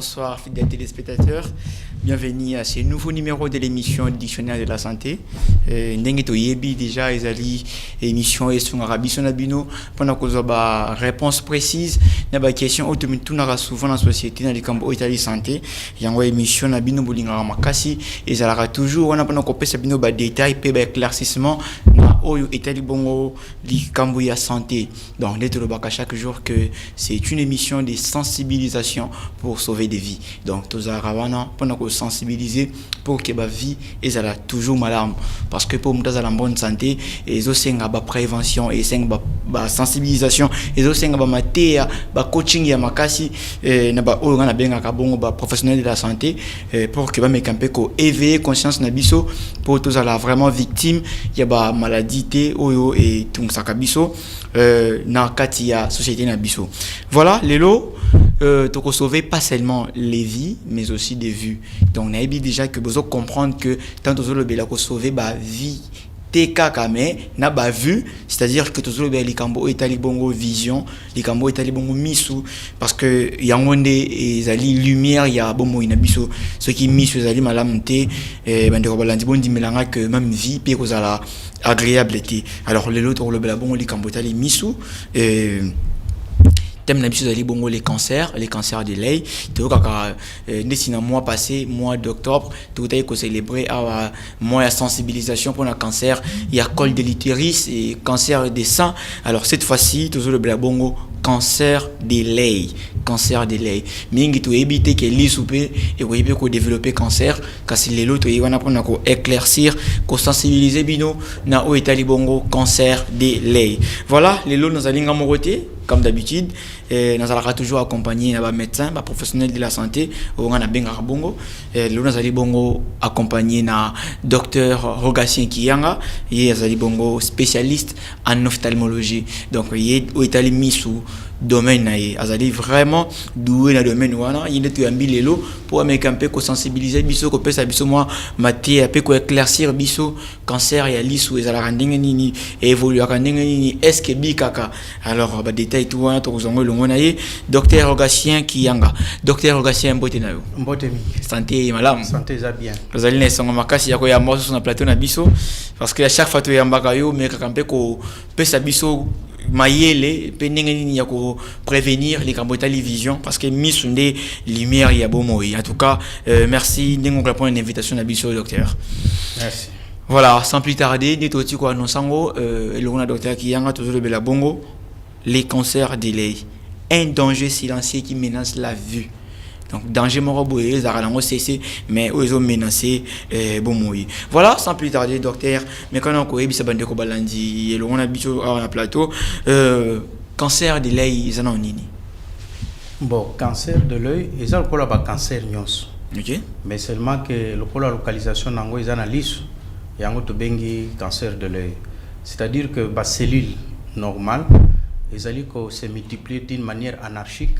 bonsoir fidèles téléspectateurs. Bienvenue à ce nouveau numéro de l'émission Dictionnaire de la santé. Ndenge to yebi déjà ezali émission et sur Arabi Sonabino pendant que vous avez réponse précise na ba question automatique souvent dans la société dans les camps Italie santé. Yango émission na bino bolinga makasi ezalaka toujours on a pendant qu'on peut sabino ba détail pe ba éclaircissement na oyo Italie bongo li cambo ya santé. Donc les tolobaka chaque jour que c'est une émission de sensibilisation pour sauver des vies. Donc tous arawana pendant que sensibiliser pour que ba vie ezala toujours malade parce que pour muta za bonne santé et zo senga ba prévention et senga ba sensibilisation et zo senga ba matea ba coaching ya makasi na ba o na benga ka bongo ba professionnel de la santé pour que ba mekampe ko éveiller conscience na biso pour tous ala vraiment victime ya ba maladie té oyo et tout ça kabiso na kati ya société na biso. Voilà lelo to sauver pas seulement les vies mais aussi des vues. Donc on a déjà que besoin comprendre que tant que le bela ko sauver ba vie TK mais n'a pas vu, c'est-à-dire que tous les cambo Italie bongo vision, les cambo Italie bongo misu parce que y a monde et zali lumière il y a bongo inabiso ce qui misu zali malamte bande ko balandi bon dimelanga que même vie pe ko zala agréable été. Alors les autres le bela bongo les cambo Italie misu thème d'habitude bongo les cancers de l'œil tout kaka dessina mois passé mois d'octobre tout a été célébré à mois de sensibilisation pour le cancer il y a col de l'utérus et cancer des seins. Alors cette fois-ci toujours le bongo cancer de l'œil mingi to éviter que li soupé et ko développer cancer parce que les autres y wana prendre ko éclaircir ko sensibiliser bino na o Italie bongo cancer de l'œil. Voilà les lots nous alinga moroté comme d'habitude nous allons toujours accompagner un médecin un professionnel de la santé on a benga bongo nous allons bongo accompagner na docteur Rogatien Kiyanga et azali bongo spécialiste en ophtalmologie. Donc il au Italie misu domaine na azali vraiment doué dans domaine wana il est ambi lelo pour amène ko sensibiliser biso ko pesa biso moi maté pe ko éclaircir biso cancer ya lisu ezala randinga nini évoluer randinga nini est-ce que bikaka. Alors ba détail tout wana to zongo longo na ye docteur Rogatien Kiyanga. Docteur Rogatien mbote na yo mbote mi santé malam santé za bien azali na songo makasi ya ko ya moso na plateau na biso parce que à chaque fois to yambaka yo mais kakampe ko pesa biso mayele pe ndenge nini ya ko prévenir les cambo télévision parce que misunde lumière ya bomo. En tout cas merci ndenge ko répondre une invitation na biso docteur. Merci. Voilà, sans plus tarder netoti ko annonçango le docteur Kiyanga toujours le bela bongo les cancers de l'œil, un danger silencieux qui menace la vue. Donc danger moroboye zarango cessé mais ils ont menacé bomoyi. Voilà, sans plus tarder docteur mais quand on ko ebisa bande ko balandi et on a biso à plateau cancer de l'œil ils en ont nini. Bon, cancer de l'œil ils ont quoi ba cancer nyos. OK. Mais seulement que le pour la localisation nango ils analyse yango to bengi cancer de l'œil. C'est-à-dire que ba cellule normale ils allaient se multiplier d'une manière anarchique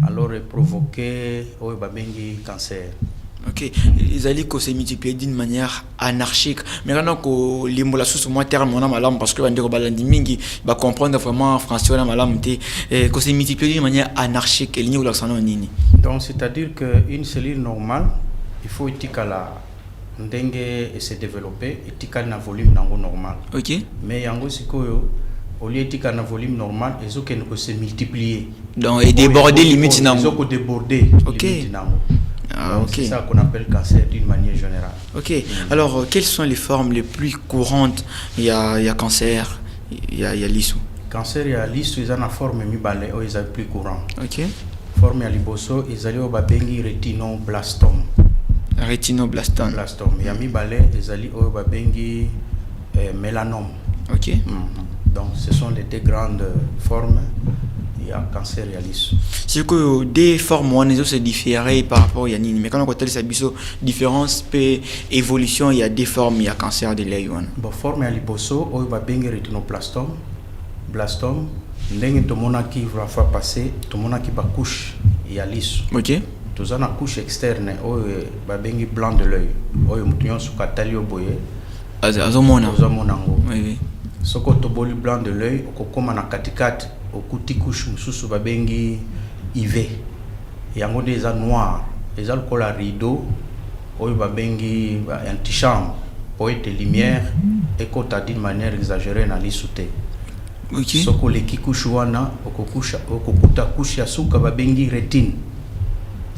alors provoquer bengi cancer. OK, ils allaient se multiplier d'une manière anarchique. Mais maintenant que l'immola sous moi terme on a malam parce que bandeko balandi mingi ba comprendre vraiment en français on a malam té que se multiplier d'une manière anarchique et ligne l'accent nini. Donc c'est-à-dire que une cellule normale il faut etikala ndenge et se développer etikala na volume nango normal. OK. Mais yango sikoyo au lieu de un volume normal, ils ont se multiplier. Donc, et déborder limite. Ils ont déborder. OK. Ah, okay. C'est ça qu'on appelle cancer d'une manière générale. OK. Alors, quelles sont les formes les plus courantes? Il y a cancer, il y a l'issue. Cancer, il y a l'issue, ils ont une forme mi-balai, ils sont plus courant. OK. Forme à liboso, ils ont un rétinoblastome. Rétinoblastome. Il y a mi-balai, ils ont un mélanome. OK. Donc, ce sont les deux grandes formes. Il y a cancer et l'issue. C'est que des formes, on est aussi différées par rapport à Yanine. Mais quand on a cette différence, évolution, il y a des formes, il y a cancer de l'œil. Bon, forme à liboso, il y a un rétinoblastome. Blastome, ndenge tout le monde qui va faire passer, tout le monde qui va couche, il y a l'issue. OK. Tout ça, la couche externe, il y a un blanc de l'œil. Il y a un catalio boye. Azomona. Oui. Ce que tu boli blanc de l'œil, au comme na katikat, au couti couche mususu babengi IV. yango nde eza noir eza lokola rideau oyo babengi antichambre po ete lumière ekota d'une manière exagérée na lisu te. Soko oleki kushe wana okokuta kushe ya suka babengi rétine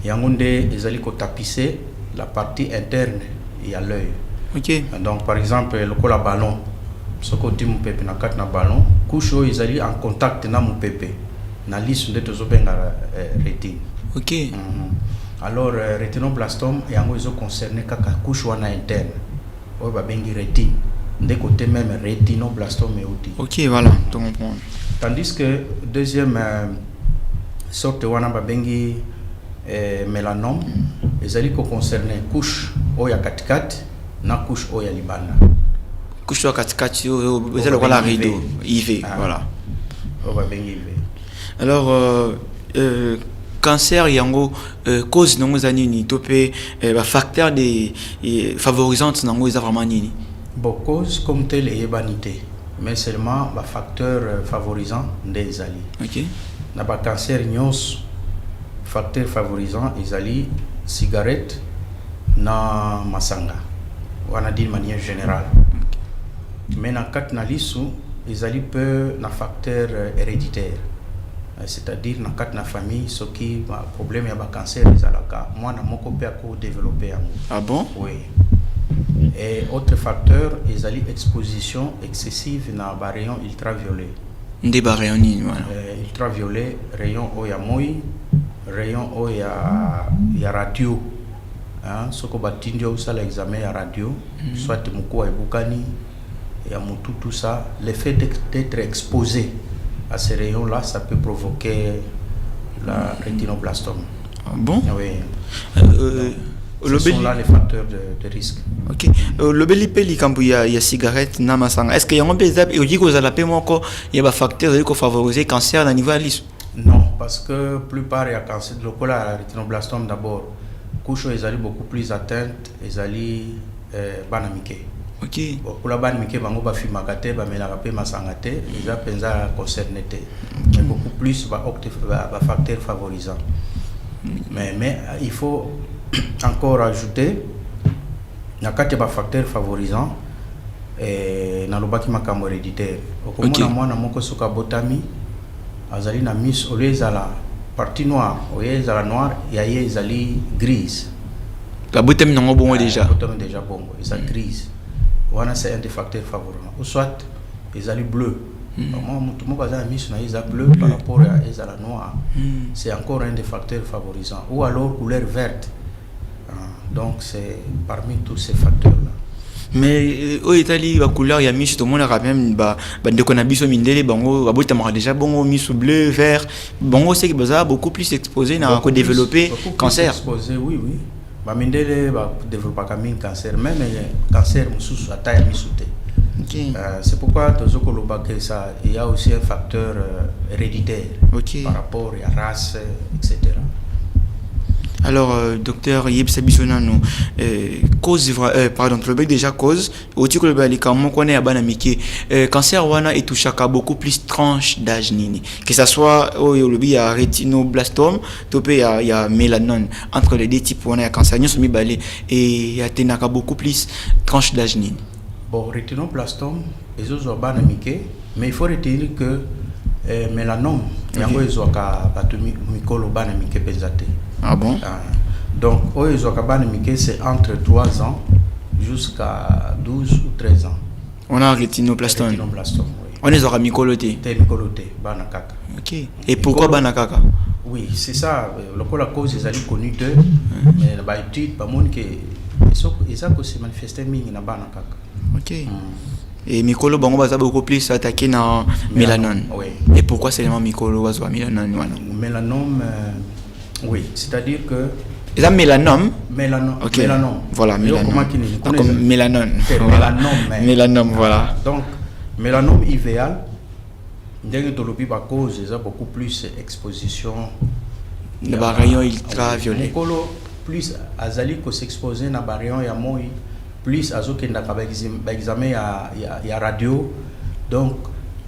yango nde ezali kotapise la partie interne ya l'œil. Donc par exemple lokola ballon soko oti mopepe na kati na ballon kushe oyo ezali en contact na mopepe na lisu nde tozobenga rétine. Alors rétinoblastome yango ezo concerner kaka kushe wana interne oyo babengi rétine nde côté même rétinoblastome euti. Voilà, tu comprends. Tandis que deuxième sorte wana babengi mélanome ezali ko concerner couche oyo ya katikati na couche oyo ya libanda. Couche oyo katikati ezali lokola rideau IV, voilà. Oyo babengi IV. Alors cancer yango cause nango eza nini to pe ba facteur de favorisante nango eza vraiment nini? Bon, cause comme telle est vanité, mais seulement ba facteur favorisant nde ezali. Na ba cancer nyos facteur favorisant ezali cigarette na masanga. Wana d'une manière générale. Mais na kat na lisu ezali peu na facteur héréditaire. C'est-à-dire na kat na famille ce qui ba problème ya ba cancer ezalaka mwana moko pe ako développer yango. Ah bon? Oui. Et autre facteur, ils ont exposition excessive dans les rayons ultraviolets. Des rayons voilà. Ultraviolet, rayon où il y a mouille, rayon où il y a radio. Ce qu'on va dire, c'est l'examen à radio, soit moukou et boukani, et à moutou, tout ça. L'effet d'être exposé à ces rayons-là, ça peut provoquer la rétinoblastome. Ah bon? Oui. Ce sont là les facteurs de risque. Le belipeli quand il y a cigarette na masanga. Est-ce qu'il y a un peu et dit que la paix moko il y a des facteurs qui favoriser cancer à niveau alice? Non, parce que plupart il y a cancer de la rétinoblastome d'abord. Couche ils allaient beaucoup plus atteinte, ils allaient banamike. Pour la banamike bango ba fumagate ba melarape masangate, ils a penza concerné té. Mais beaucoup plus ba facteur favorisant. Mais il faut encore ajouter na kati ba facteur favorisant na lobaki makambo héréditaire okomona mwana moko soka botami azali na miss oleza la partie noire oleza la noire ya ye ezali grise la botami nango bongo déjà bongo eza grise wana c'est un des facteurs favorisants ou soit ezali bleu moi mutu moko azali na miss na eza bleu par rapport à ezala noire c'est encore un des facteurs favorisants ou alors couleur verte. Donc c'est parmi tous ces facteurs-là. Mais au Italie, la couleur, il y a mis tout le monde a même de cannabis au mindele, bango, abota déjà bongo mis bleu, vert, bongo c'est que ça beaucoup plus exposé n'a que développer cancer. Exposé, oui. Ba mindele va développer comme cancer, même cancer sous taille misouté. C'est pourquoi que ça il y a aussi un facteur héréditaire par rapport à la race, etc. Alors, docteur Yeb Sabisonano, cause, pardon, le bec déjà cause, au titre le bec, quand on connaît à Banamiki, cancer wana et touche à beaucoup plus tranche d'âge nini. Que ça soit, il y a rétinoblastome, topé, il y a mélanone. Entre les deux types, on a cancer, nous sommes balés, et il y a beaucoup plus tranche d'âge nini. Bon, rétinoblastome, les autres Banamiki, mais il faut retenir que mélanome, il y a un mikolo Banamiki pesate. Ah bon? Donc, c'est entre 3 ans jusqu'à 12 ou 13 ans. On a un rétinoblastome. Oui. On est à Mikoloté. Banakaka. Ok. Et pourquoi Banakaka? Oui, c'est ça. La cause est connue d'eux. Mais la étude, ils ont se manifesté dans Banakaka. Ok. Et Mikolo Bango va beaucoup plus attaqué dans mélanone. Oui. Et pourquoi seulement Mikolo va voir mélanone? Mélanome. Oui, c'est-à-dire que... C'est un mélanome? Ok. Mélanome. Voilà, mélanome. Comme mélanone. Mélanome, voilà. Donc, mélanome idéal, dès que tu as cause, il y a beaucoup plus d'exposition. Le rayon ultraviolet. Plus azali ko s'exposer na rayon ya moi, plus azo kenda ka examen ya radio. Donc,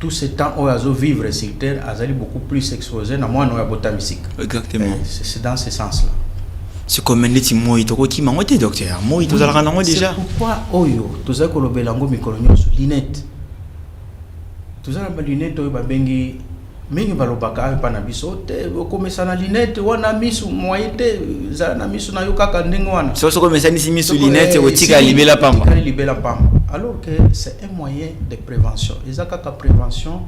tout ce temps où ils vivre sur terre, ils sont beaucoup plus exposés à moi, à musique. Exactement. C'est dans ce sens-là. C'est comme un petit mot, il qui m'a dit, docteur. Moi, il a déjà. C'est pourquoi, Oyo, tout ça, que le belango, mikolonyo, lunette. Tout ça, la lunette, bengi. Mingi balobaka pa na biso te okomesa na lunette wana misu moyete za na misu na yokaka ndenge wana so komesa ni misu lunette otika libela pamba alors que c'est un moyen de prévention ezaka ka prévention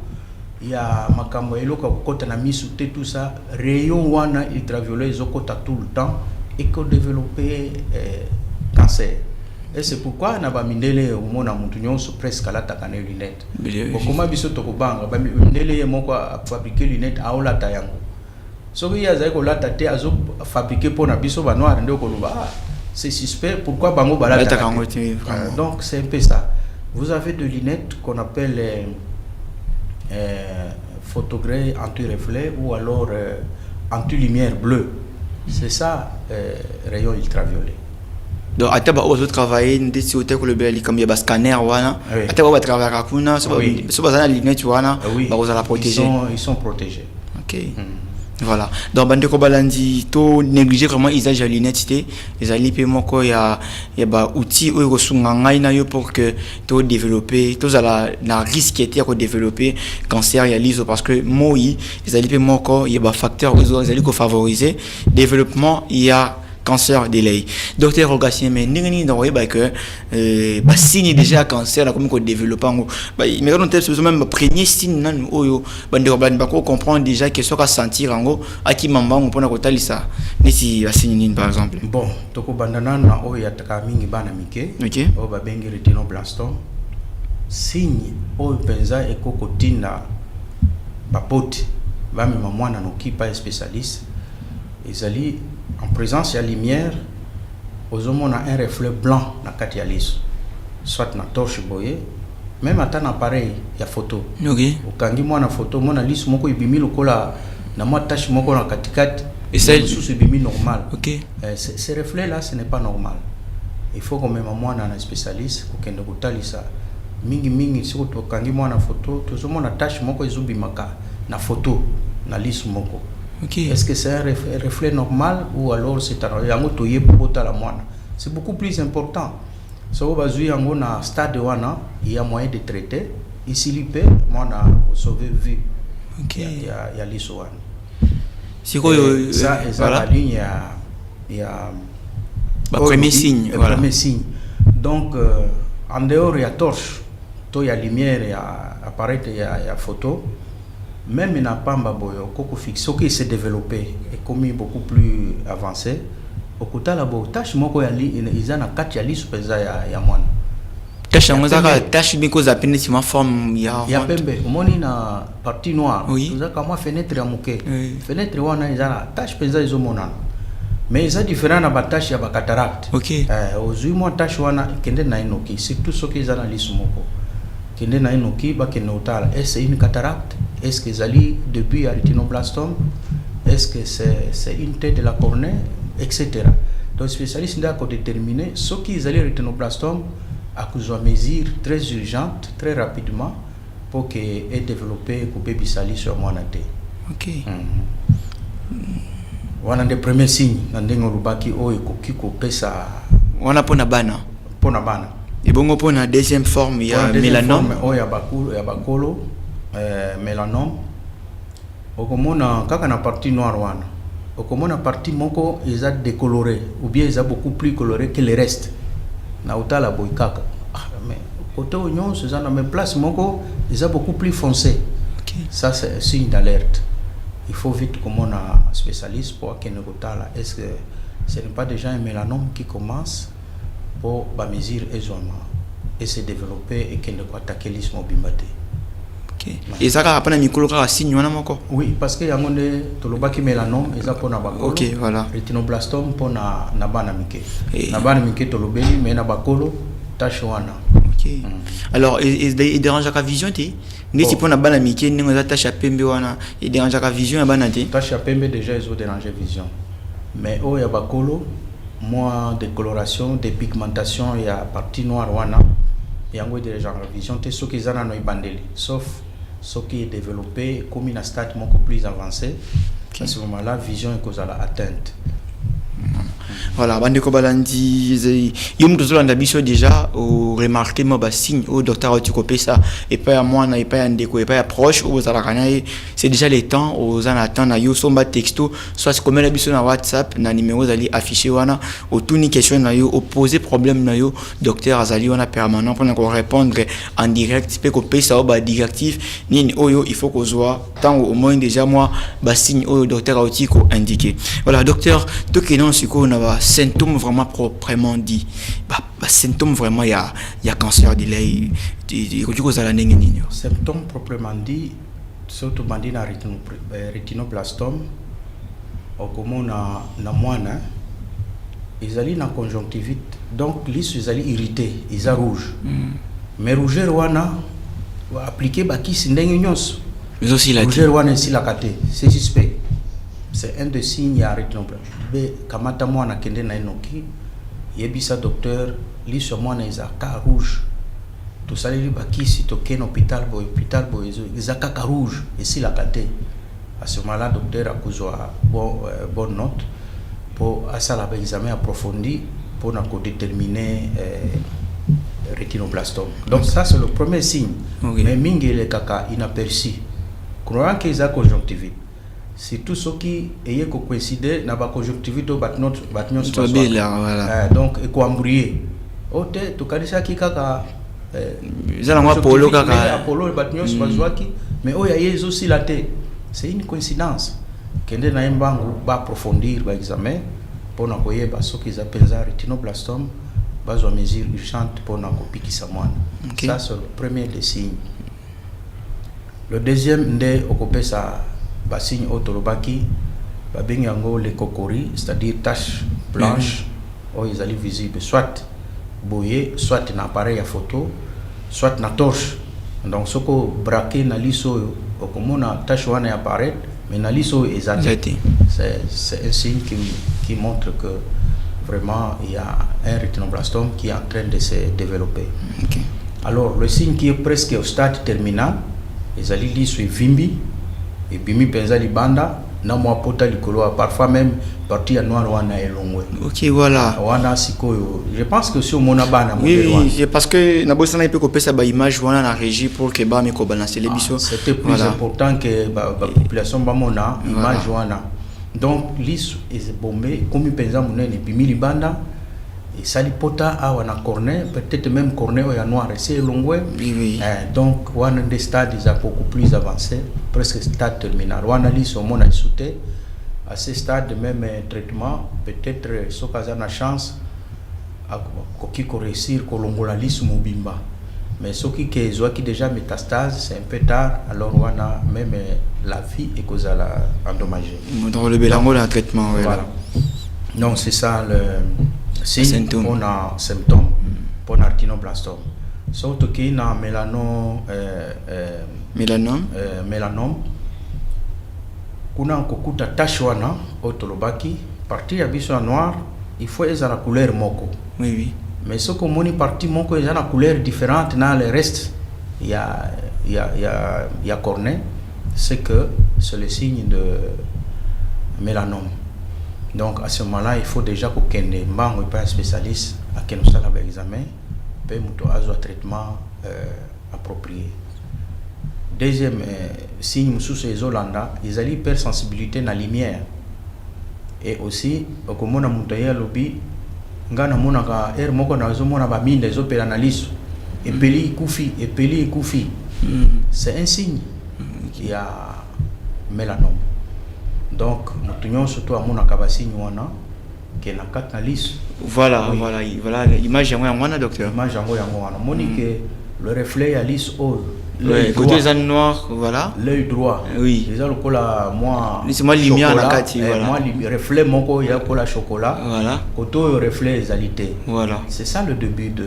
ya makambo eloka kokota na misu te tout ça rayon wana ultraviolet ezokota tout le temps et que développer cancer. Et c'est pourquoi na ba mindele omona muntu nyonso presque alata kana lunette. Bokoma biso tokobanga ba mindele moko fabriquer lunette aolata yango. Soki ya zai ko lata te azo fabriquer pour na biso ba noir ndeko loba c'est suspect pourquoi bango balata. Donc c'est un peu ça. Vous avez de lunettes qu'on appelle photogré anti-reflet ou alors anti-lumière bleue. C'est ça rayon ultraviolet. Donc à table aux autres travailler des hôtels que le bel comme il y a scanner wana à table on va travailler à kuna sur la lunette wana bah vous allez protéger ils sont protégés. OK. Voilà. Donc bande ko balandi to négliger vraiment usage de lunettes té les alipe moko ya ba outil o resunga ngai na yo pour que to développer to za la risque était ko développer cancer ya liso parce que moi les alipe moko ya ba facteur les ali ko favoriser développement il y a cancer de l'œil. Docteur Rogatien, mais n'engagez pas que signe déjà cancer comme qu'on développe mais quand on teste même premier signe nan oyo bande ko comprendre déjà que soit sentir en à qui mamba on pona ko talisa ni si signe par exemple. Bon, toko bandana na oyo ataka mingi bana mike. OK. O ba bengi retinoblastome. Signe oyo penza ekoko tinda bapote ba mema mwana no kipa spécialiste. Ezali en présence de la lumière, on a un reflet blanc dans la liso, soit dans la torche boye, même à un appareil, il y a photo. OK. Quand on a une photo, on a liso moko ibimi lokola na moi tâche moko na katikat et c'est sous ibimi normal. OK. Ces reflets là, ce n'est pas normal. Il faut quand même moi un spécialiste pour qu'on ait ça. Mingi si on quand on a une photo, tout on a tâche moko izubimaka na photo na liso moko. Okay. Est-ce que c'est un reflet normal ou alors c'est un c'est beaucoup plus important. Si vous avez un stade il y a moyen de traiter. Ici, on a sauvé vie. Il y a l'ISO. C'est quoi ça, la ligne, il y a premier signe. Voilà. Premier signe. Donc, en dehors, il y a torche, il y a lumière, il y a appareil, il y a photo. Même il n'a pas un coco fixe, qui s'est développé et commis beaucoup plus avancé. Au côté de la tâche, moi, ils ont 4 yalis sur ya moine. Tâche, bien cause à peine si ma forme, il y a pembe. Au na partie noire. Oui. Vous avez comme fenêtre à mouquet. Fenêtre wana, ils ont tâche pesa ils ont mais ils ont différent na tâche ya cataracte. OK. Aux yeux moi tâche wana kende na inoki, surtout ceux qui ont analyse moko. Kende na inoki ba kende otala. Est-ce une cataracte? Est-ce que c'est depuis un rétinoblastome? Est-ce que c'est une tête de la cornée? Etc. Donc, les spécialistes doivent déterminer ce qui est le rétinoblastome à cause de mesures très urgentes, très rapidement, pour qu'il ait développé un bébé sali sur mon athée. OK. Voilà des premiers signes. Dans les gens qui pesa. On a pona bana. Pona bana. Et bon, on a deuxième forme, il y a mélanome. Il y a bakolo. Mélanome okomona kaka na partie noire wana okomona partie moko ils a décoloré ou bien ils a beaucoup plus coloré que le reste na utala boy kaka mais côté oignon c'est dans même place moko ils a beaucoup plus foncé. OK. Ça c'est un signe d'alerte. Il faut vite comme on a spécialiste pour qu'il ne utala est-ce que ce n'est pas déjà un mélanome qui commence pour ba mesure aisément et se développer et qu'il ne peut attaquer l'ismo bimbate. Et ça a pas micro signe encore. Oui, parce que y a un tolobaki mélanome, ils ont pour bakolo. OK, voilà. Rétinoblastome pour na bana mike. Na bana mike tolobeli mais na bakolo tache wana. OK. Alors il dérange la vision té. Ni si pour na bana mike ni on attache à pembe wana, il dérange la vision à bana té. Tache à pembe déjà ils ont dérangé vision. Mais oh ya bakolo, moi décoloration, dépigmentation il y a partie noire wana. Il y a un déjà la vision té ceux qui ont no ibandeli sauf ce qui est développé comme un stade beaucoup plus avancé. À ce moment-là, vision est causale atteinte. Voilà, bandeko balandi yum tozolanda biso déjà au remarquer mo ba signe au docteur Otikope ça et pas à moi et pas à ndeko et pas à proche aux alakanaye c'est déjà les temps aux en attendre yo somba texto soit comme la biso na WhatsApp na numéro zali affiché wana au tout ni question na yo opposer problème na yo docteur azali wana permanent pour nous répondre en direct peut copier ça au ba directif ni oyo il faut qu'on soit tant au moins déjà moi ba signe au docteur Otiko indiqué. Voilà docteur to kenon siko na ba symptômes vraiment proprement dit symptômes vraiment il y a cancer de l'œil symptômes proprement dit surtout bandina rétinoblastome au commun na moine ils allaient na conjonctivite donc ils allaient irrité ils a rouge mais rougeur wana appliquer baki sindenge nyos mais aussi la rougeur wana si la kate c'est suspect. C'est un des signes ya rétinoblastome. Mais kamata mwana kende na enoki, yebisa docteur, li sur mwana izaka rouge. To saleli bakisi to ken hôpital boy izaka rouge et si la kate. À ce moment-là docteur a kuzwa bonne note pour asala ba examen approfondi pour na ko déterminer rétinoblastome. Donc ça c'est le premier signe. Okay. Mais mingi le kaka inaperçu. Croyant qu'ils a conjonctivite. C'est tout ce qui est coïncide dans la conjonctivite voilà. Donc il faut embrouiller ote to kanisa ki kaka Apollo kaka mais oh y a aussi la tête c'est une coïncidence kende na mbangu ba approfondir ba examen pour na koyeba ce qu'ils appellent rétinoblastome bazo mesure urgente pour na kopikisa mwana. Ça c'est le premier des signes. Le deuxième ndé okopé ça ba signe otolobaki ba bengango les cocori c'est-à-dire taches blanches ou ils allaient visibles soit boyé soit na appareil à photo soit na torche donc ce ko braqué na liso comme na tache wana apparaît mais na liso exact c'est un signe qui montre que vraiment il y a un rétinoblastome qui est en train de se développer. Alors le signe qui est presque au stade terminal ils allaient liso et vimbi et bimi penza libanda na mo apota likolo parfois même partie noire wana elongwe. OK voilà. Wana sikoyo. Je pense que si on mona bana oui, parce que na bosana peut copier ça ba image wana na régie pour que ba me ko balancer les biso. C'était plus important que ba population ba mona image wana. Donc lis est bombé comme penza monene bimi libanda et salipota a wana corner peut-être même corner ya noir c'est longwe. Oui. Donc wana des stades ils beaucoup plus avancé presque stade terminal wana lis au mona sauté à ce stade même traitement peut-être ce cas na chance à qui réussir kolongola lis mobimba mais ce qui est déjà métastase c'est un peu tard alors wana même la vie est causala endommagée dans le bélango le traitement voilà. Donc c'est ça le symptôme on a symptôme pour rétinoblastome surtout qu'il a mélanome kuna kokuta tache wana otolobaki partie ya biso noir il faut eza la couleur moko oui mais ce que moni partie moko eza la couleur différente dans le reste il y a cornée c'est que c'est le signe de mélanome. Donc à ce moment-là, il faut déjà qu'on ait un spécialiste à qui nous allons examen, puis nous avons un traitement approprié. Deuxième signe, sous ces Hollandais, ils ont l'hypersensibilité à la lumière. Et aussi, comme on a monté à l'objet, ngana monaka er moko na zo mona ba mine zo pela na liso et peli kufi c'est un signe qu'il y a mélanome. Donc nous surtout à monaka ba signe wana que na kat na liso voilà image yango wana docteur image yango wana monique le reflet à liso l'œil côté noir voilà l'œil droit oui déjà le cola moi c'est moi lumière na kati voilà moi reflet moko ya cola chocolat voilà côté reflet égalité voilà c'est ça le début de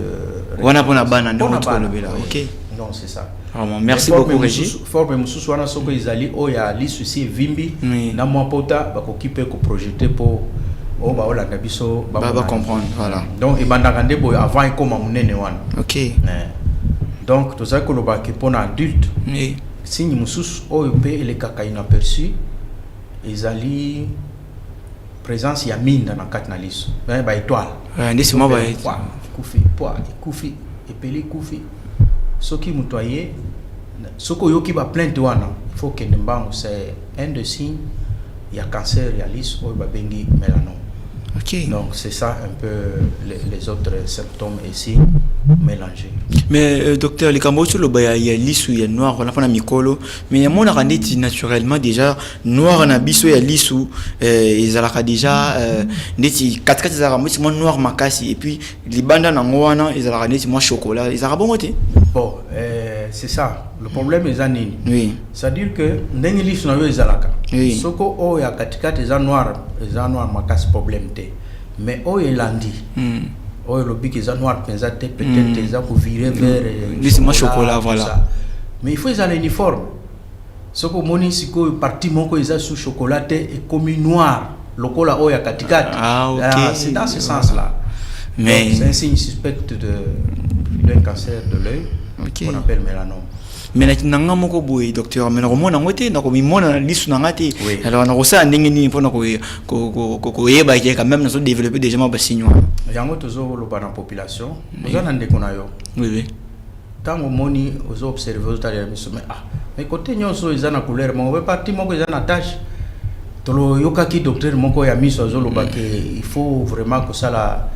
wana pona bana ndo le bela OK non c'est ça vraiment merci beaucoup Régis forme mususu wana soko izali oya lisu si vimbi na mo pota ba ko kipe ko projeter pour o ba ola na biso ba comprendre voilà donc e bandaka ndebo avant e koma munene wana OK donc tout ça que le bac pour un adulte signe mususu oyo pe elekaka inaperçu ezali présence ya minda na kati na liso ba étoile ndesi mwa ba ikufi epeli ikufi soki mutu aye soki oyoki ba plainte wana il faut kende mbangu c'est un des signes ya cancer ya liso oyo babengi mélanome. Okay. Donc c'est ça un peu les autres symptômes et signes mélangés. Mais docteur, les Cambodgiens, il y a lisse ou il y a noir, on a pas micolo, mais il y a mon arrêté naturellement déjà noir en abysse ou il y a lisse ou ils ont déjà neti 4 ils ont moi noir makasi et puis les bandes en angouana ils ont neti moi chocolat ils ont bon côté. Bon, c'est ça. Le problème est anini. Oui. C'est-à-dire que ndengi lisse na yo ezalaka. Oui. Soko o ya katikati eza noir makasi problème te. Mais o elandi. Oh, le bic est noir, peut-être ils ont viré vers chocolat, voilà. Mais il faut les uniformes. Ce que mon siko parti mon ko ils sous chocolat et comme noir, le cola oya katikat. Ah ok. C'est dans ce sens-là. Mais c'est un signe suspect d'un cancer de l'œil qu'on appelle mélanome. Mais nanga moko boy docteur mais normalement na ngote na ko mi mona lisu na ngati alors na ko sa ndenge ni mpona ko yeba ke quand même na so développer déjà ma basigno yango tozo lo bana population oza na ndeko na yo oui tango moni ozo observer ozo tali miso mais côté nyonso eza na couleur mo be parti moko eza na tache tolo yokaki docteur moko ya miso ozo lo ba que il faut vraiment que ça la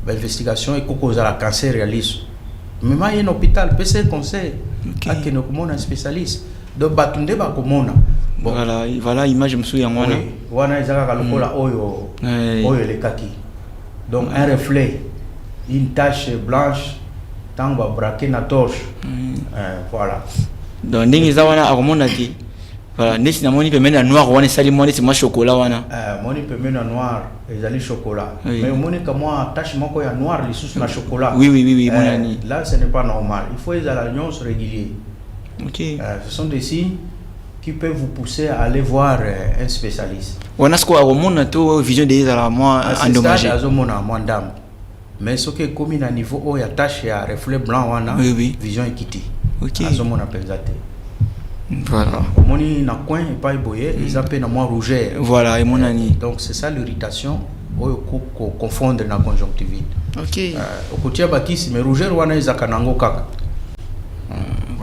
investigation et koko za la cancer ya lisu. Mais il y a un hôpital, PC conseil, qui est un spécialiste. Donc, batunde ba komona. Voilà, image me souviens moi. Wana izaka lokola oyo le kaki. Donc un reflet, une tache blanche, tant va braquer na torche. Voilà. Donc ndingi za wana akomona ti. Voilà, nesi na moni peut mettre noir wana sali moni c'est moi chocolat wana. Moni peut mettre noir et ali chocolat. Mais moni comme moi tache moko ya noir les sous na chocolat. Oui mon ami. Là ce n'est pas normal. Il faut les alliances réguliers. OK. Ce sont des signes qui peuvent vous pousser à aller voir un spécialiste. Wana sko akomona to vision des ala moi endommagé. Azomona moi ndam. Mais ce qui est commis à niveau o ya tache ya reflet blanc wana vision équité. OK. Azomona penzate. Voilà. Moni na coin et pas boyer, ils appellent moi rougeur. Voilà, et mon ami. Donc c'est ça l'irritation ou confondre na conjonctivite. OK. Au côté bakisi mais rougeur wana izakanango kaka.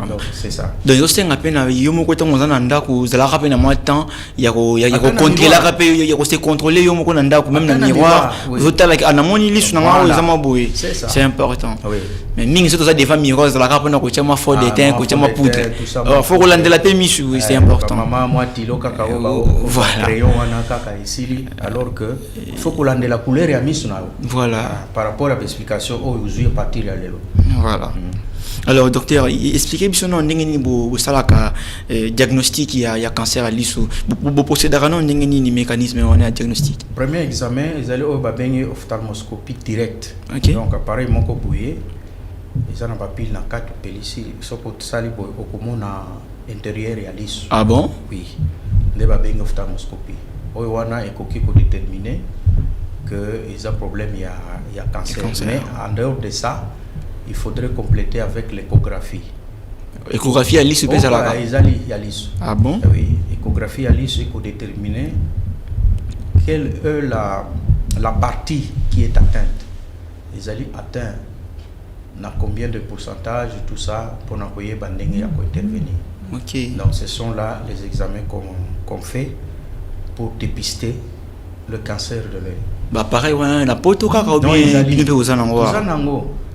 Donc c'est ça. Donc yo senga pena yo moko to ngozana ndako zala rapena moi temps ya ko contrôler la rapé ya ko se contrôler yo moko ndako même na miroir zo tala na moni lisu na ngao za maboy. C'est important. Oui. Mais mingi surtout ça des femmes miroir zala rapena ko chama fort d'éteint ko chama poudre. Faut ko landela pe misu c'est important. Maman moi tilo kaka voilà. Crayon wana kaka ici alors que faut ko landela couleur ya misu na. Voilà. Par rapport à l'explication au uzu partir ya lelo. Voilà. Alors docteur, expliquez-moi non ndenge bo salaka diagnostic ya cancer à lisu. Bo procédera non ndenge ni mécanisme on a diagnostic. Premier examen, ils allaient au babengi ophtalmoscopie directe. Okay. Donc appareil moko bouillé. Ils en ont pas pile na 4 pellicule, soko sali bo okomona intérieur ya lisu. Ah bon? Oui. Les babengi ophtalmoscopie. Oyo wana ekoki ko déterminer que ils ont problème ya cancer. Mais en dehors de ça, il faudrait compléter avec l'échographie. Échographie à l'issue pèse à la Ah bon? Oui, échographie à l'issue pour déterminer quelle est la partie qui est atteinte. Ils allaient atteindre combien de pourcentage, tout ça, pour n'envoyer banding à intervenir. Ok. Donc ce sont là les examens qu'on fait pour dépister le cancer de l'œil. Bah pareil, on a pas tout cas ou bien il peut aux anango.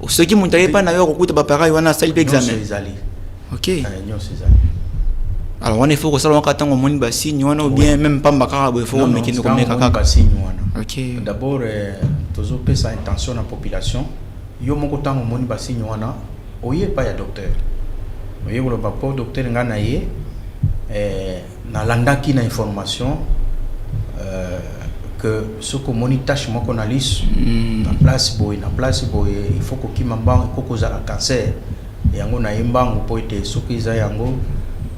Ceux qui m'ont pas d'ailleurs au coup de pareil, on a ça l'examen. Ok. Alors on est fort au salon quand on monte bassigne, on a bien même pas bakara, il faut mettre nous comme kaka. Ok. D'abord toujours payer sa intention à la population. Yo moko tango moni bassigne wana, oye pas ya docteur. Oye ko ba po docteur ngana ye na landaki na information que ce que mon tâche moi qu'on a lisse na place boy il faut que qui m'embang koko za cancer et yango na imbango po ete ce que za yango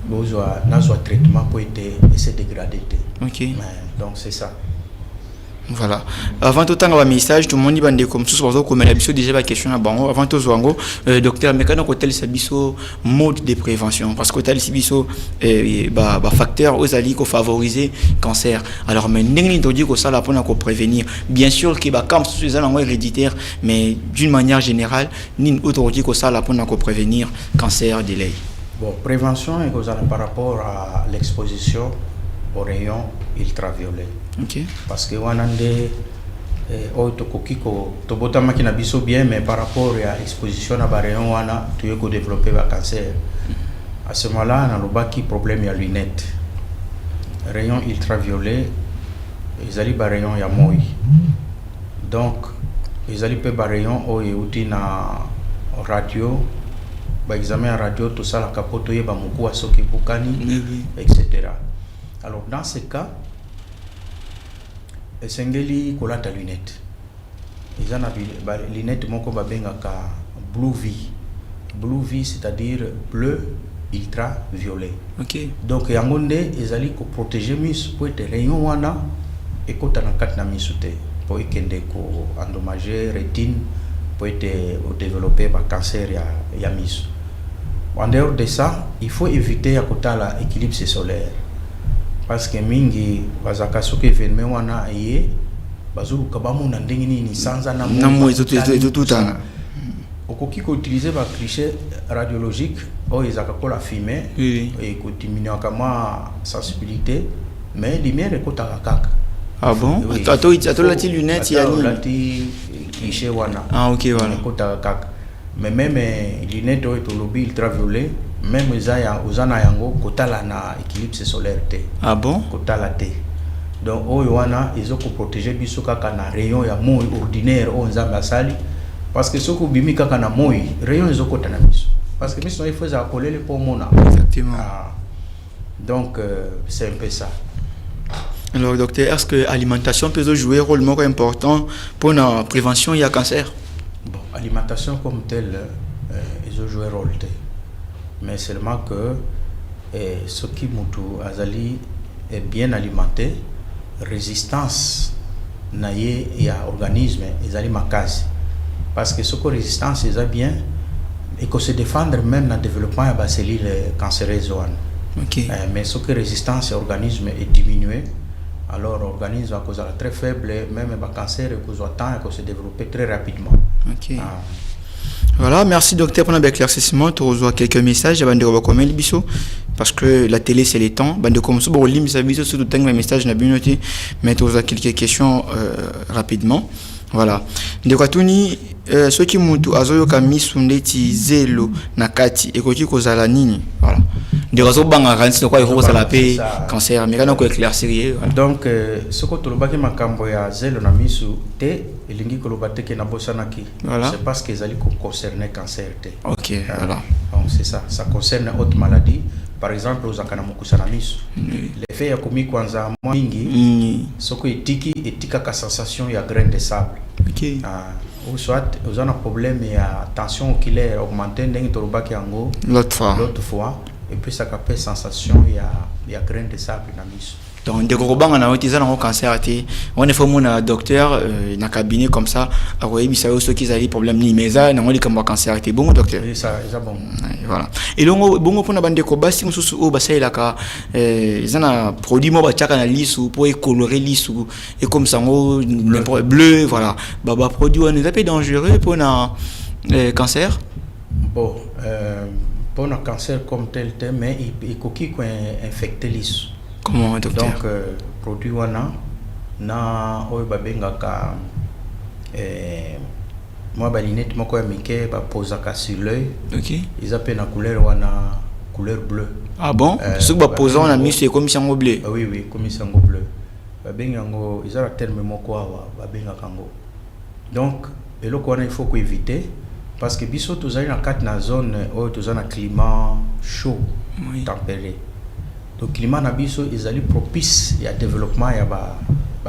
besoin na traitement po ete et se dégrader. OK. Donc c'est ça. Voilà. Avant tout temps, message, tout le monde dit comme tout ce comme l'habitude déjà la question à bon. Avant tout zwango, docteur Mekano côté le biso mode de prévention parce que tel biso facteur aux alliés qui favoriser cancer. Alors mais n'engni to dit que ça là pour nous prévenir. Bien sûr que comme c'est ça héréditaire, mais d'une manière générale, ni autorité que ça là pour nous prévenir cancer de l'œil. Bon, prévention est par rapport à l'exposition aux rayons ultraviolets. OK. Parce que on a des makina biso bien mais par rapport à l'exposition à rayon on a tu veux développer le cancer. À ce moment-là, on a le problème ya lunettes. Rayons ultraviolets, ils allaient par rayon ya moi. Donc ils allaient par rayon au et na radio. Par examen à radio tout ça la capote yeba muku asoki bukani etc. Alors dans ce cas esengeli kolata lunette ezana lunette moko babengaka blue V c'est-à-dire bleu ultraviolet. OK. Donc yango nde ezali ko protéger miso po ete rayon wana ekota na kati na miso te po ekende ko endommager rétine po ete o développer ba cancer ya miso. En dehors de ça, il faut éviter à kotala éclipse solaire. Parce que mingi bazaka soki événement wana yé bazulu kabamu na ndenge ni sanza na mo tout temps. Okoki ko utiliser ba cliché radiologique o ezaka ko la fumée et ko diminuer kama sensibilité mais lumière ekota kaka. Ah bon? Ato la ti lunette ya ni. La ti cliché wana. Ah OK voilà. Ekota kaka. Mais même les lunettes ultraviolet, même uzana yango kotala na éclipse solaire te. Ah bon? Kotala te. Donc oyoana ils ont protéger biso kaka na rayon ya moi ordinaire o nzamba sali parce que soko bimi kaka na moi rayon ils ont kotana biso parce que biso il faut za coller le pulmona. Exactement. Ah. Donc c'est un peu ça. Alors docteur, est-ce que l'alimentation peut jouer un rôle important pour la prévention du cancer? Bon, alimentation comme telle, ils ont joué un rôle. Mais seulement que ce qui azali est bien alimenté, résistance naie et à organisme, ils allaient makasi. Parce que ce que résistance ils ont bien et que se défendre même dans le développement de la cellule cancéreuse. Okay. Mais ce que résistance et organisme est diminué, alors l'organisme à cause de la très faible, même le cancer et cause de se développer très rapidement. Ok. Ah. Voilà, merci docteur pour l'éclaircissement. Tu reçois quelques messages avant de recommander le biseau parce que la télé c'est les temps. Bande comme ça, bon, lim ça biseau sur tout un message n'a bien noté, mais tu reçois quelques questions rapidement. Voilà. De quoi tu ni ceux qui montent à zoyo kami sundeti zelo nakati et koki kozala nini. Voilà. De raison banga ransi de quoi il faut ça la paix cancer mais quand on éclaircir. Donc ce que tu le baki makambo ya zelo na misu te elingi ko lobate ke na bosanaki. Voilà. C'est parce que zali concerner cancer te. OK, voilà. Donc c'est ça, ça concerne autre maladie. Par exemple aux akana mukusana misu. L'effet ya komi kwanza mingi soko etika ka sensation ya grain de sable. OK. Ou soit vous avez un problème et tension oculaire augmentée l'autre fois et puis ça capte sensation il y a grain de sable dans miso. Donc des gros bangs on a utilisé dans le cancer on est formé un docteur dans cabinet comme ça à voir ça ceux qui ont des problèmes ni mais ça on dit comme cancer était bon docteur. Oui ça bon. Voilà. Et donc bon pour na bande ko basi mususu o basai la ka ils ont produit mo ba tchaka na lisu pour colorer lisu et comme ça bleu voilà baba produit on est un peu dangereux pour na cancer. Bon pour un cancer comme tel mais il coquille quoi infecté lisu. Comment docteur? Donc produit wana na oyo babengaka moi balinette moko ya mike ba posaka sur l'œil. OK. Ils appellent la couleur wana couleur bleue. Ah bon? Ce que ba posant on a mis c'est comme sango bleu. Oui comme sango bleu. Babengango ils ont un terme moko wa babengaka ngo. Donc eloko wana il faut ko éviter parce que biso tozali na kati na zone oyo tozana climat chaud, oui. Tempéré. Donc climat na biso ezali propice ya développement ya ba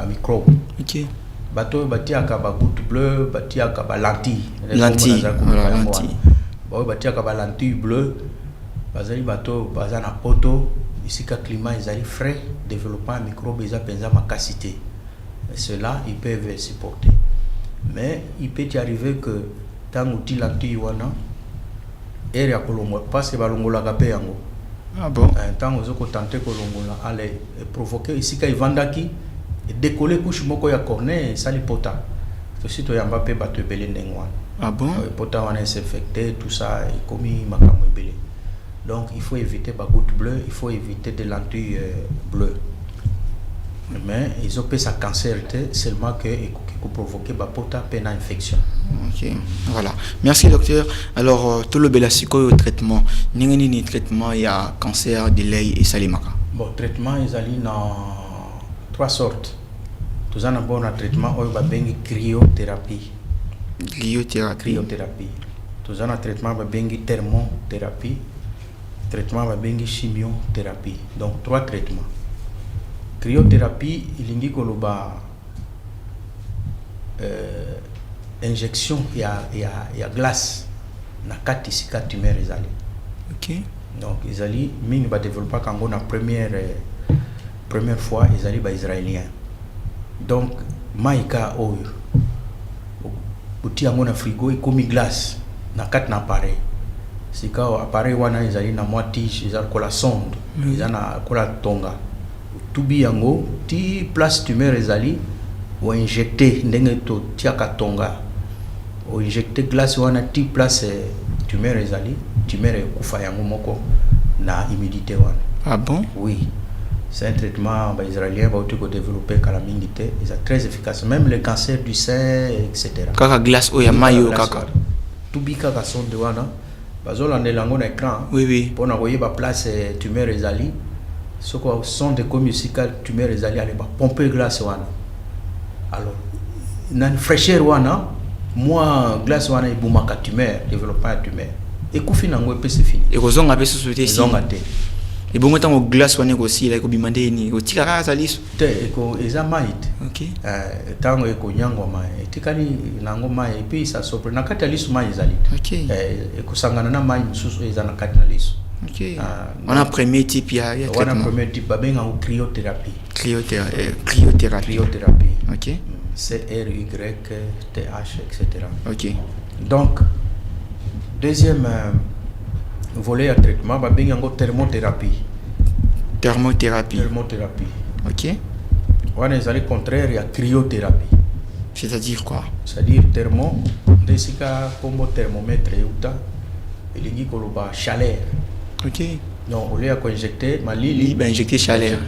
microbe. OK. Bato batiaka ba goutte bleue, batiaka ba lentille. Voilà, lentille. Ba batiaka ba lentille bleue. Bazali bato bazana poto, ici ka climat ezali frais, développement ya microbe eza penza makasité. ceux-là, ils peuvent supporter. Mais il peut y arriver que tant que tu l'as tué, et parce que balongola kapé yango. Ah bon? Tant que vous tentez que l'ongola allait provoquer ici quand il vendaki décoller couche moko ya cornet ça li pota. To sito ya Mbappé battu belé ndengwan. Ah bon? Pota wana s'infecté tout ça et commis makambo belé. Donc il faut éviter ba goutte bleue, il faut éviter des lentilles bleues. Mais ils ont fait ça cancer seulement que peut provoquer ba pota pena infection. Ok, voilà. Merci docteur. Alors tout le belasico au traitement, ni traitement il y a cancer de l'œil et salimaka. Bon, traitement ils allient dans 3 sortes. Tout ça d'abord un traitement on va bengi cryothérapie. Cryothérapie. Tout ça un traitement va bengi thermothérapie. Traitement va bengi chimiothérapie. Donc 3 traitements. Cryothérapie il indique que l'oba injection il y a glace na kati sika tumeur ezali. OK. Donc ezali mingi ba développer kango na première fois ezali ba israélien. Donc maika oyo uti yango na frigo ikomi glace na kati na appareil. Sika appareil wana ezali na mwa tige ezali kola sonde ezali na kola tonga. Tubi yango ti place tumeur ezali ou injecter ndenge to tiaka tonga ou injecter glace wana ti place tumeur ezali tumeur kufa yango moko na humidité wana. Ah bon? Oui, c'est un traitement israélien qui a développé la minité, c'est très efficace, même le cancer du sein, etc. Kaka glace ou ya mayo kaka. Tout bi kaka son de wana bazola ndelango na écran. Oui. Pour na koyeba place tumeur ezali ce qu'on son de comme musical tumeur ezali aller ba pomper glace wana. Alors na fraîcheur wana moi glace wana ibumaka tumeur développement tumeur et kufi nango pe c'est fini. Et kozonga pe société si. Et bon temps glace wana aussi là ko bimande ni ko tikara salis te eko ezamite. OK. Tango eko nyangwa mai tikali nango mai pe ça sopre na kati alisu mai ezali. OK. Eko sangana na mai mususu ezana kati na lisu. OK. On a premier type il y a traitement. On a premier type babenga ou cryothérapie. Cryothérapie. OK. CRYTH etc. OK. Donc deuxième volet à traitement babenga ngo thermothérapie. Thermothérapie. OK. On est allé contraire à cryothérapie. C'est-à-dire quoi? C'est-à-dire thermo desika comme thermomètre euta elingi koloba chaleur. OK. Donc au lieu à injecter malili ben injecter chaleur.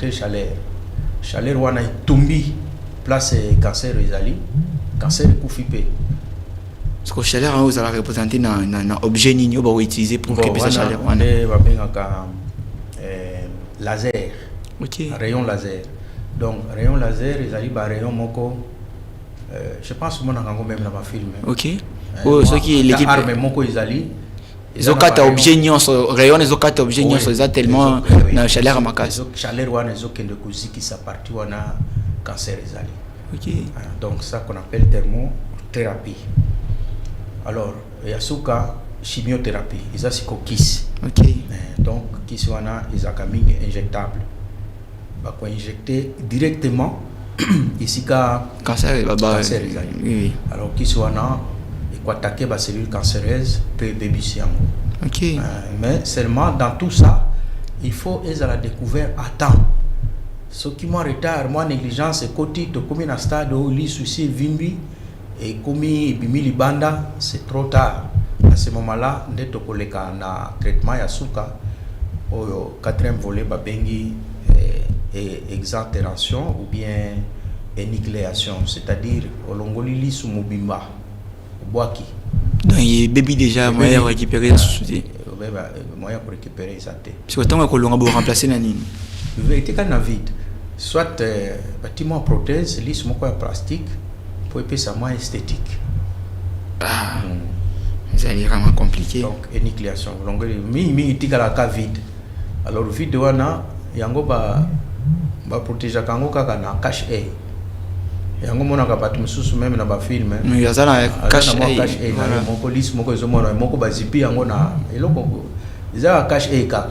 Chaleur wana itumbi place cancer ezali cancer kufipe. Parce que chaleur on va représenter na objet nini on va utiliser pour créer cette chaleur wana. On va benga laser. OK. Rayon laser. Donc rayon laser ezali ba rayon moko je pense mon nango même na ba film. OK. Oh ce qui est l'équipe arme moko ezali ezokata objet nyonso rayon ezokata objet nyonso eza tellement na chaleur makasi. Chaleur wana ezokende kuziki sa partie wana cancer ezali. OK. Donc ça qu'on appelle thermothérapie. Alors yasuka chimiothérapie eza siko kiss. OK. Donc kiss wana ezaka mingi injectable. Ba ko injecter directement ici ka cancer ezali. Oui. Alors kiss wana pour attaquer les cellules cancéreuses peut bébiser. OK. Mais seulement dans tout ça, il faut être à la découverte à temps. Ce qui m'a retard, moi négligence, c'est côté de comme un stade où les soucis vimbi et comme bimili banda, c'est trop tard. À ce moment-là, on est au na traitement yasuka au quatrième volet babengi exaltération ou bien énucléation, c'est-à-dire au longoli sous mobimba. Boaki. Donc il bébé déjà moyen de récupérer la société. Moyen pour récupérer ça. Parce que tant que l'on va remplacer la nini. La vérité quand vide. Soit bâtiment prothèse, lisse mon quoi plastique pour épaisser ça moins esthétique. Ah. Ça est vraiment compliqué. Donc énucléation. Mi tika la cas vide. Alors vide wana yango ba protéger kango kaka na cache A. Yango mona ka batu mususu même na ba film mais yazana cache na moko liste moko ezomona moko bazipi yango na eloko za cache A ka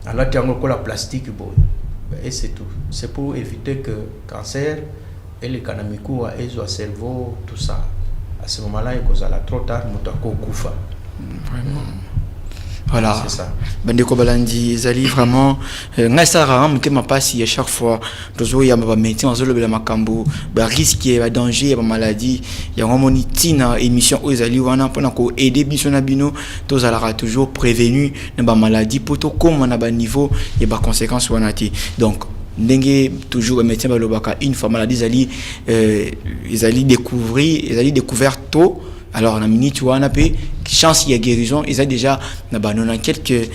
alati yango ko la plastique bo et c'est tout. C'est pour éviter que cancer et le kanamiku a ezo cerveau tout ça. À ce moment-là, il cause la trop tard, mutako kufa. Vraiment. Voilà. C'est ça. Bandeko balandi zali vraiment ngai ça rara mutema pasi à chaque fois tozo ya ba métier en zolo bela makambo ba risque ba danger ba maladie ya ngomoni tina émission ozali wana pona ko aider biso na bino tozalaka toujours prévenu na ba maladie poto comme na ba niveau et ba conséquences wana ti donc ndenge toujours métier ba lobaka une fois maladie zali ils allaient découvert tôt. Alors, la minute où on a peu chance il y a guérison, ils ont déjà dans quelques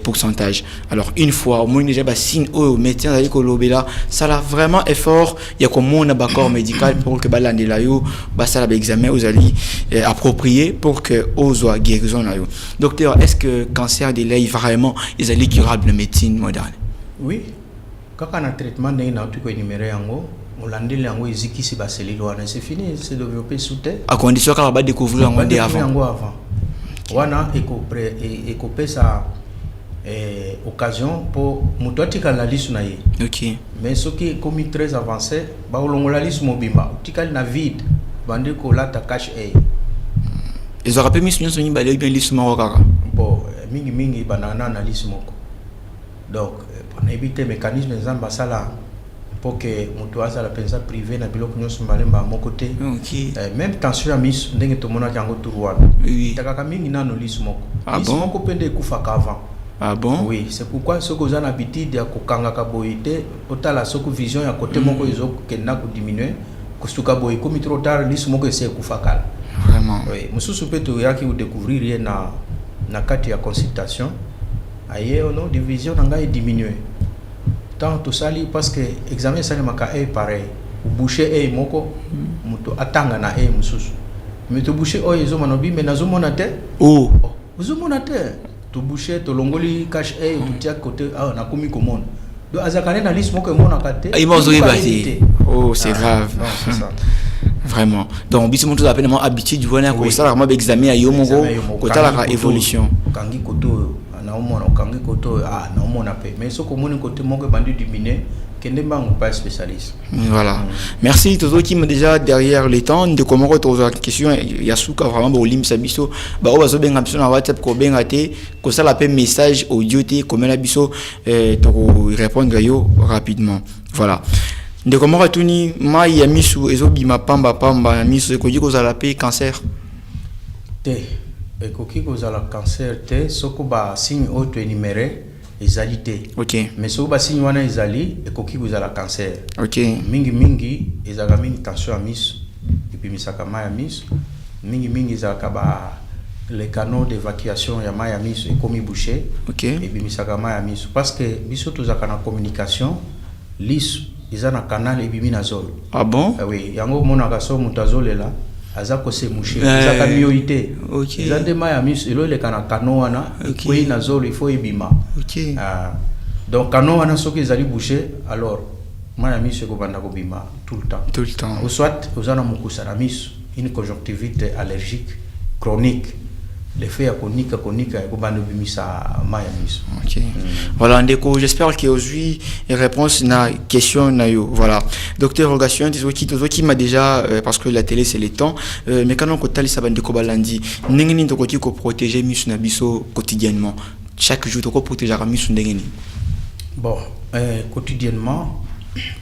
pourcentages. Alors, une fois au moins déjà signe au médecin d'aller là, ça a vraiment effort. Il y a comme on a corps médical pour que balande là yo, ça la examen aux alliés approprié pour que aux soit guérison là yo. Docteur, est-ce que cancer de l'œil vraiment ils allaient curable de médecine moderne? Oui. Quand on a traitement d'un autre énuméré en haut. C'est fini, c'est développé sous terre. À condition qu'on va découvrir avant. Wana écopé sa occasion pour mutotika la liste na ye. OK. Mais ce qui est commis très avancé, ba olongola liste mobimba. Tikali na vide, bande ko la ta cache e. Ils auraient pu mis sur une balai bien liste marokaka. Bon, mingi banana na liste moko. Donc, pour éviter mécanisme zamba sala pour que mutuaza la pensa privé na biloko nyonso malemba à mon côté. OK. Même tension à mis ndenge to mona kango turwa. Oui. Takaka mingi na no liste moko. Ah liste bon? Moko pende kufa avant. Ah bon? Oui, c'est pourquoi ce que vous avez l'habitude ya kokanga ka boité, otala soko vision ya côté moko izo kenda ko diminuer, kostuka boy comme trop tard liste moko essaie kufa kala. Vraiment. Oui, mususu peto yaki ou découvrir na kati ya consultation. Aye ono division nga est diminuer. Tant tout ça parce que examen ça ne maka est pareil. Ou boucher est moko muto atanga na e mususu. Mais to boucher o izo manobi mais nazo monate. Oh. Ozo monate. To boucher to longoli cache e to tia côté na komi commande. Do azakane na liste moko mona kate. Il m'a osé battre. Oh, c'est grave. Non, c'est ça. Vraiment. Donc biso monto appelle habitude du voir ko ça vraiment examen à yo moko ko la évolution. Kangi koto na omona kangi koto na omona pe. Mais ce ko moni côté moko bandi diminuer. Pas spécialiste. Voilà. Merci tous ceux qui m'ont déjà derrière les temps de comment retrouver la question Yasuka vraiment bolim sabiso ba o bazo benga biso na WhatsApp ko benga te ko ça la message audio te comme la biso to répondre yo rapidement. Voilà. De comment retuni ma ya misu ezo bima pamba misu ko diko za la cancer. Te e ko kiko za la cancer te soko ba signe auto énuméré ezalité. OK. Mais so ba signe wana ezali e koki la cancer. OK. Mingi ezaka mingi tension à mis et puis misaka ma ya mis mingi ezaka ba les canaux d'évacuation ya ma ya mis et komi bouché. OK. Et puis misaka ma ya mis parce que biso tozaka na communication lis ezana canal et biminazole. Ah bon? Oui, yango monaka so mutazole là azako se mouché ezaka myoité. OK. Ezande ma ya mis elo le kana canaux wana et nazole il faut ebima. OK. Donc quand on a ce qui est bouché, alors moi j'ai mis ce que banda bima tout le temps. Tout le temps. Ou soit aux anamukusa na mis une conjonctivite allergique chronique. L'effet chronique et banda bimisa maya mis. OK. Voilà ndeko, j'espère que aujourd'hui réponse na question na yo. Voilà. Docteur Rogation qui m'a déjà parce que la télé c'est le temps mais quand on kotali sa bande ko balandi ndengeni ndoko ko protéger mis na biso quotidiennement. Chaque jour, tu peux protéger la mission d'engagement. Bon, quotidiennement,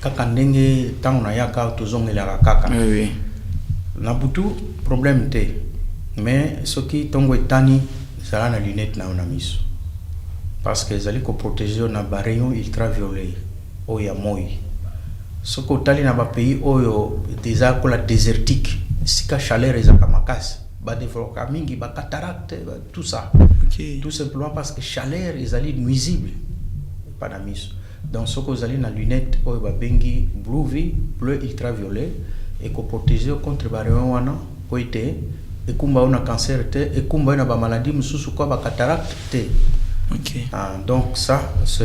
quand on est dans la yaka, tu zong la kaka. Oui. Nabutu problème te, mais ce qui tongo etani, ça la lunette na on a mis. Parce que zali ko protéger na rayon ultraviolet, oya moi. Ce que tali na ba pays oyo déjà ko la désertique, sika chaleur ezaka makasi. Ba développer mingi ba cataracte tout ça. Okay. Tout simplement parce que chaleur est nuisible pas la mise. Donc ce que vous allez dans la lunette ou ba bengi bleu ultraviolet et ko protéger contre ba rayon wana ko été et kumba on a cancer te et kumba on a ba maladie mususu ko ba cataracte te. OK. Donc ça c'est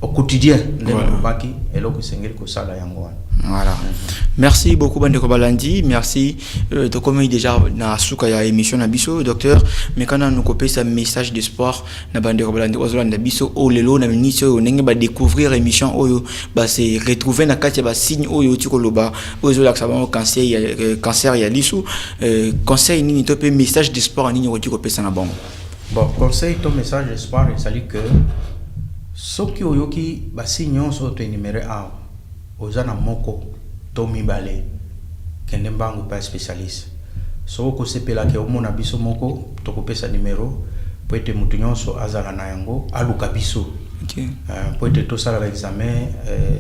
au quotidien de baki et là que sengel ko sala yango wana. Voilà. Merci beaucoup Bandeko Balandi, merci de comment déjà na suka ya émission na biso docteur mais quand on copie ce message de sport na Bandeko Balandi ozola na biso o lelo na ministre o ndenge ba découvrir émission oyo ba se retrouver na kati ba signe oyo tikoloba ozola ka ba cancer ya lisu conseil nini to pe message de sport nini o tiko pesa na bongo. Bon, conseil to message de sport c'est que soki oyoki ba signe so to numéro A ozana moko to mibale kende mbangu pa spécialiste so ko sepela ke omona biso moko to ko pesa numéro po ete mutu nyonso azala na yango aluka biso po ete to sala examen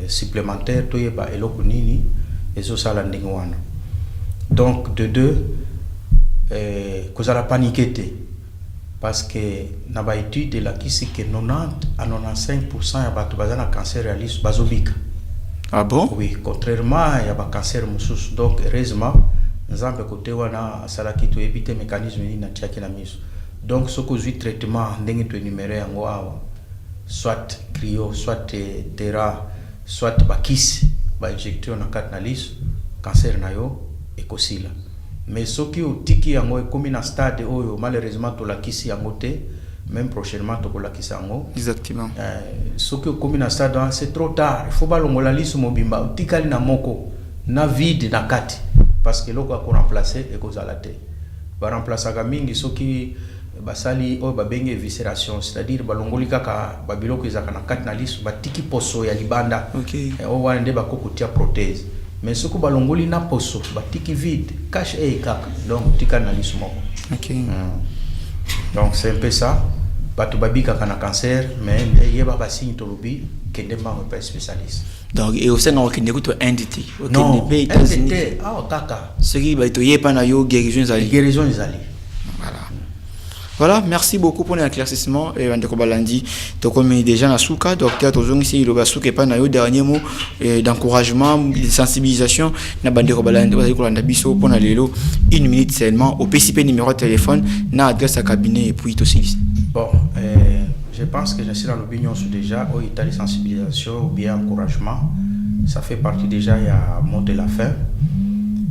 supplémentaire to yeba eloko nini ezo sala ndenge wana. Donc de deux kozala paniquer parce que na ba étude la kisi ke 90 à 95% ya bato bazana cancer ya lisu bazobika. Ah bon? Oui, contrairement il y a pas cancer mususu. Donc heureusement nzambe côté wana sala ki to éviter mécanisme ni na tiaki na miso. Donc ce que traitement ndenge to numéro yango awa soit cryo soit tera soit bakisi ba injecter na kat na lisu cancer na yo ekosila. Mais ce qui otiki yango ekomi na stade oyo malheureusement to la kisi yango te même prochainement to la kisi yango. Exactement. Ce qui ekomi na stade c'est trop tard. Il faut ba longola lisu mobimba otikali na moko na vide na kati parce que loko ko remplacer ekozala te. Ba remplacer ga mingi soki basali o ba benge viscération c'est-à-dire ba longoli kaka ba biloko ezaka na kati na lisu ba tiki poso ya libanda. OK. O wana nde ba kokotia prothèse. Mais ce que balongoli na poso batiki vide cache et kaka donc tika na lisu moko. OK. Donc c'est un peu ça bato babika kana cancer mais yeba ba signe to lobi kende ma pas spécialiste. Donc et au sein on kende ko entité non entité kaka ce qui ba to yepa na yo guérison zali. Voilà. Voilà, merci beaucoup pour l'éclaircissement et Bandeko Balandi. Donc comme déjà na souka docteur tozongi si lo basuka pa na yo dernier mot d'encouragement, de sensibilisation na Bandeko Balandi bazali ko landa biso pour na lelo 1 minute seulement au PCP numéro de téléphone na adresse à cabinet et puis to six. Bon, je pense que je suis dans l'opinion sur déjà au état de sensibilisation ou bien encouragement. Ça fait partie déjà il y a monté la fin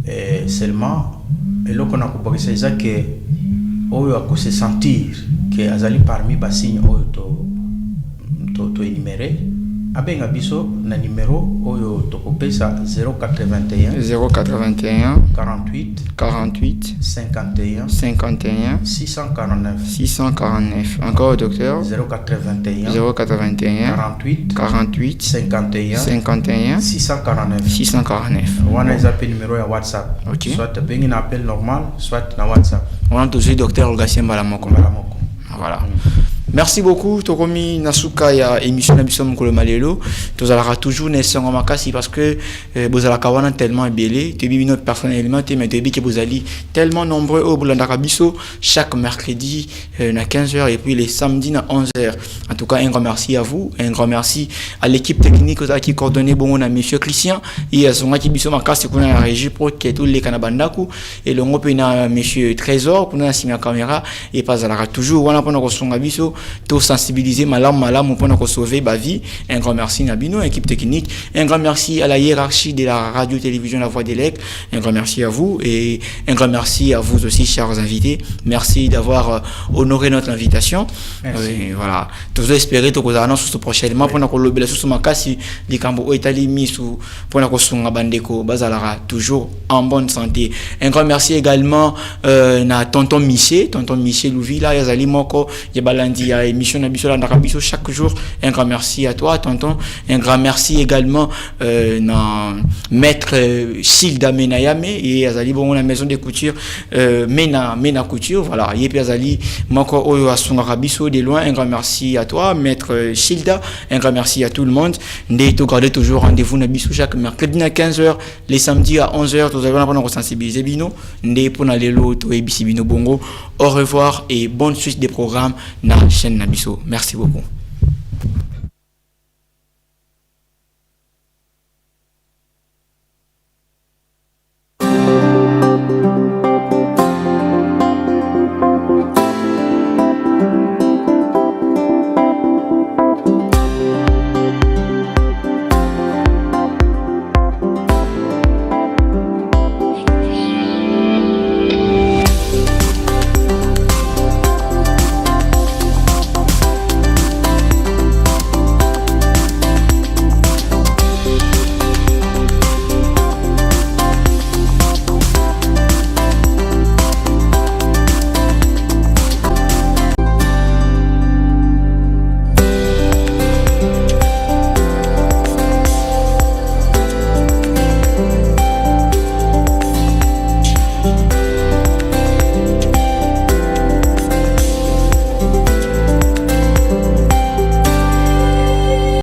et seulement et là qu'on a compris c'est ça que oyo ako se sentir que azali parmi ba signe oyo to énuméré abenga biso na numéro oyo to kopesa 081 48 51 649 encore docteur 081 48 51 649 wana zape numéro ya WhatsApp. Okay. Soit bengi na appel normal soit na WhatsApp. On a toujours docteur Olgatien Balamoko. Voilà. Merci beaucoup Tokomi Nasuka ya émission na biso mokolo malelo tozalaka toujours nesonga makasi parce que bozalaka wana tellement belé te bibino personnellement te mais te biki bozali tellement nombreux au bolandaka biso chaque mercredi na 15h et puis les samedis na 11h. En tout cas un grand merci à vous, un grand merci à l'équipe technique qui coordonné bon na monsieur Christian et à son qui biso makasi kuna na régie pour que tous les kanabandaku et le ngope na monsieur Trésor pour na signer caméra et pas zalaka toujours wana pona ko songa biso tout sensibiliser malam pour sauver ma vie. Un grand merci Nabino, équipe technique. Un grand merci à la hiérarchie de la radio-télévision La Voix des Lecs. Un grand merci à vous et un grand merci à vous aussi, chers invités. Merci d'avoir honoré notre invitation. Voilà. Tous espérer que vous annonce prochainement pour nous le sous makasi les cambo Italie mis pour nous songa bandeko bazalara toujours en bonne santé. Un grand merci également na tonton Miché Louvila yazali moko yabalandi ya émission Nabisola Narabiso chaque jour. Un grand merci à toi tonton. Un grand merci également na maître Silda Menayame et yazali bon la maison de couture Mena couture voilà yepi yazali moko oyo asunga rabiso de loin. Un grand merci à toi maître Silda. Un grand merci à tout le monde. Ndé garder toujours rendez-vous Nabiso chaque mercredi à 15h, les samedis à 11h. Tous allons prendre sensibiliser bino ndé pour na lelo to ebisi bino bongo. Au revoir et bonne suite des programmes na chaîne Nabiso. Merci beaucoup.